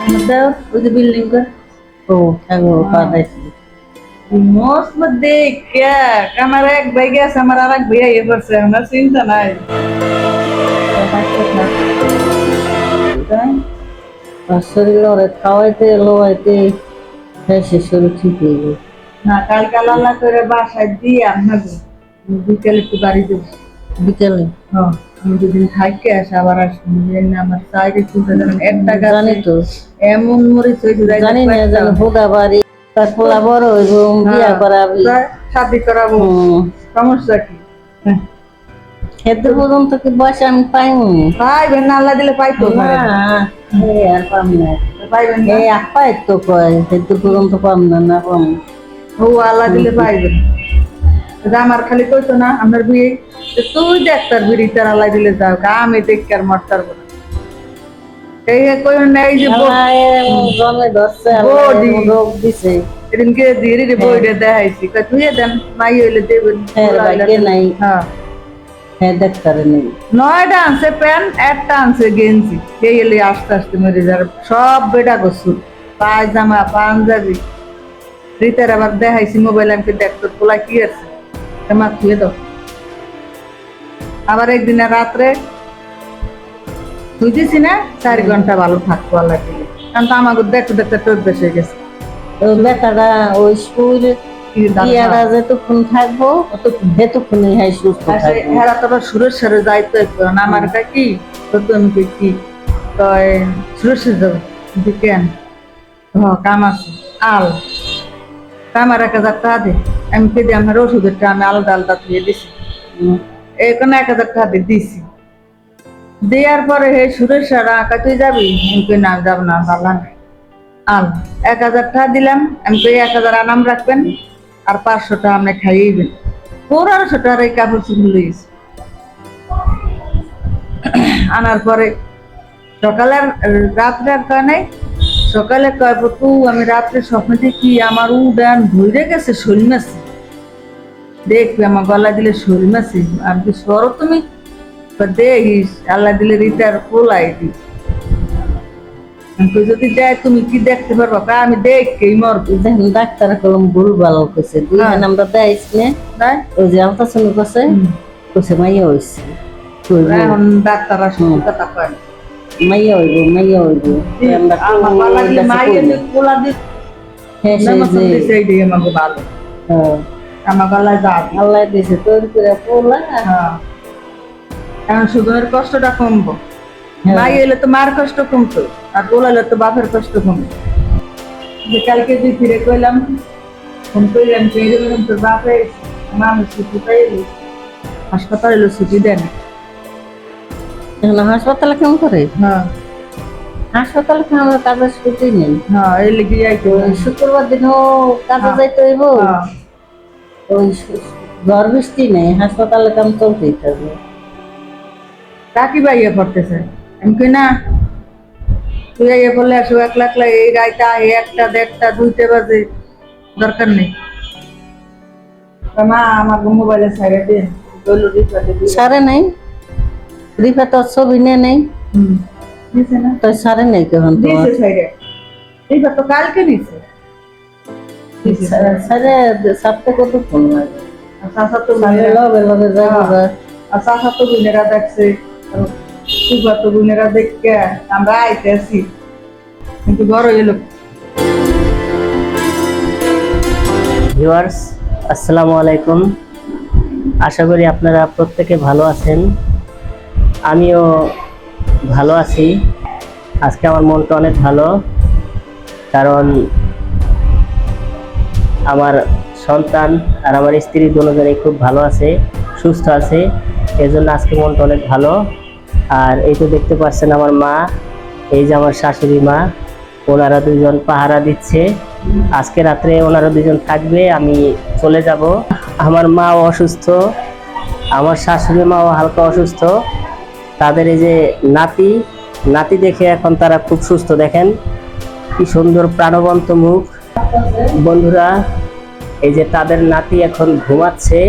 मतलब उस बिल्डिंग का ও থাকবো हाँ। পাঠাইছি मौत में देख क्या हमारा एक भाई गया हमारा एक भैया ये पर से हमारा चिंता ना है আর শরীর ওরে খাওয়াইতে লোয়াইতে সে শরীর ঠিক হয়ে গেল না কাল কালালা করে বাসায় দিয়ে আপনাকে বিকেলে একটু বাড়ি দেবো বিকেলে হ্যাঁ আমি দুদিন থাকি আসে আবার আসবেন আমার সাইডে চুলতে দেবেন একটা জানি গাছে তো এমন মরিচ হয়েছে জানি না জানি ভোগা বাড়ি তার পোলা বড় হইব বিয়া করাবি শাদি করাবো সমস্যা কি খেতে পর্যন্ত কি বয়সে আমি পাইনি পাইবেন না আল্লাহ দিলে পাইতো না আর পাম না পাইবেন না এই আপাই তো কয় খেতে পর্যন্ত পাম না না পাম ও আল্লাহ দিলে পাইবেন আমার খালি কইতো না আমার বিয়ে তুই দেখ তার বিড়ি তার আল্লাহ দিলে যাও আমি দেখি আর মরতার বলে এই কই না এই যে জমে ধরছে বডি রোগ দিছে এদিনকে ধীরে ধীরে বইটা দেখাইছি তুই দেন মাই হইলে দেবেন নাই হ্যাঁ হ্যাঁ ডাক্তারে নেই 9টা আনছে প্যান্ট একটা আনছে গেঞ্জি এই এলে আস্তে আস্তে মরে যার সব বেটা গোসু পায়জামা পাঞ্জাবি রিতার আবার দেখাইছি মোবাইল আমাকে দেখতো তোলা কি আছে আমার খুঁয়ে দাও আবার একদিন রাত্রে বুঝেছি না 4 ঘন্টা ভালো থাকবো আল্লাহ দিলে কারণ তো আমাকে দেখতে দেখতে টোট বেশ হয়ে গেছে ওই বেটারা ওই স্কুল ইয়ারা যেতক্ষণ থাকবো সেতক্ষণই হ্যাঁ সুস্থ থাকবো হেরা তো আবার সুরেশ্বরে যাইতো একটু আমার এটা কি তুমি কি কয় সুরেশ্বর যাবো কেন কাম আছে আল আমার 1000 টাকা দে আমি কেটে আমার ওষুধেরটা আমি আলাদা আলাদা ধুয়ে দিছি এখানে 1000 টাকা দিছি দেওয়ার পরে হে সুরেশ্বর আঁকা তুই যাবি আমি না যাব না ভালো না আল 1000 টাকা দিলাম আমি 1000 আনাম রাখবেন আর 500 টাকা আপনি খাইয়েবেন 400 টাকার এই কাপড় চুপড় লইছি আনার পরে সকালের রাত্রে আর কয় নাই সকালে কয় তু আমি রাত্রে স্বপ্ন দেখি আমার উড়ান ভরে গেছে শোল মাছি দেখবি আমার গলা দিলে শোল মাছি আমি কি সরো তুমি দেখিস আল্লাহ দিলে রিতার পোলাই দি যদি দেয় তুমি কি দেখতে পারবো আমি দেখকেই মরবো দেখেন ডাক্তার কলম ভুল ভালো করছে দুই আমরা দেয়স না ওই যে আলট্রাসাউন্ড করছে কইছে মাইয়া হইছে এখন ডাক্তার আসলে কথা কয় মাইয়া হইব আমার গলা দিলে মাইয়া পোলা দি সেই দিয়ে আমাকে ভালো আমার গলায় যা আল্লাহ দিয়েছে তৈরি করে পোলা এখন সুগমের কষ্টটা কমবো মাই এলে তো মার কষ্ট কমতো আর পোলালে তো বাপের কষ্ট কমে যে কালকে তুই ফিরে কইলাম ফোন করলাম তোর বাপে মানুষ ছুটি পাইলি হাসপাতালে এলো ছুটি দেন হাসপাতালে কেমন করে হ্যাঁ হাসপাতালে আমার কাজের ছুটি নেই হ্যাঁ এই লিখে যাইতো শুক্রবার দিনও কাজে যাইতে হইব ওই ঝড় বৃষ্টি নেই হাসপাতালে কাম চলতেই থাকবে কাকি ভাইয়া পড়তেছে আমি কই না তুই আইয়া বললে আসো একলা একলা এই রাইতা 1টা 1:30টা 2টা বাজে দরকার নেই মা আমার মোবাইলে সাইডে দিন সারে নাই রিফা তো ছবি নেই দিছে না তো সারে নাই কেমন দিছে সাইডে রিফা তো কালকে নিছে সারে সাথে কত ফোন লাগে সাসা তো লগে লগে যাবো আর সাসা তো গুনেরা দেখছে সুগা তো গুনেরা দেখে আমরা আইতেছি কিন্তু বড় এলো ভিউয়ার্স আসসালামু আলাইকুম আশা করি আপনারা প্রত্যেকে ভালো আছেন আমিও ভালো আছি আজকে আমার মনটা অনেক ভালো কারণ আমার সন্তান আর আমার স্ত্রী দুজনেই খুব ভালো আছে সুস্থ আছে এজন্য আজকে মনটা অনেক ভালো আর এই তো দেখতে পাচ্ছেন আমার মা এই যে আমার শাশুড়ি মা ওনারা দুজন পাহারা দিচ্ছে আজকে রাত্রে ওনারা দুজন থাকবে আমি চলে যাব আমার মা অসুস্থ আমার শাশুড়ি মাও হালকা অসুস্থ তাদের এই যে নাতি দেখে এখন তারা খুব সুস্থ দেখেন কি সুন্দর প্রাণবন্ত মুখ বন্ধুরা এই যে তাদের নাতি এখন ঘুমাচ্ছে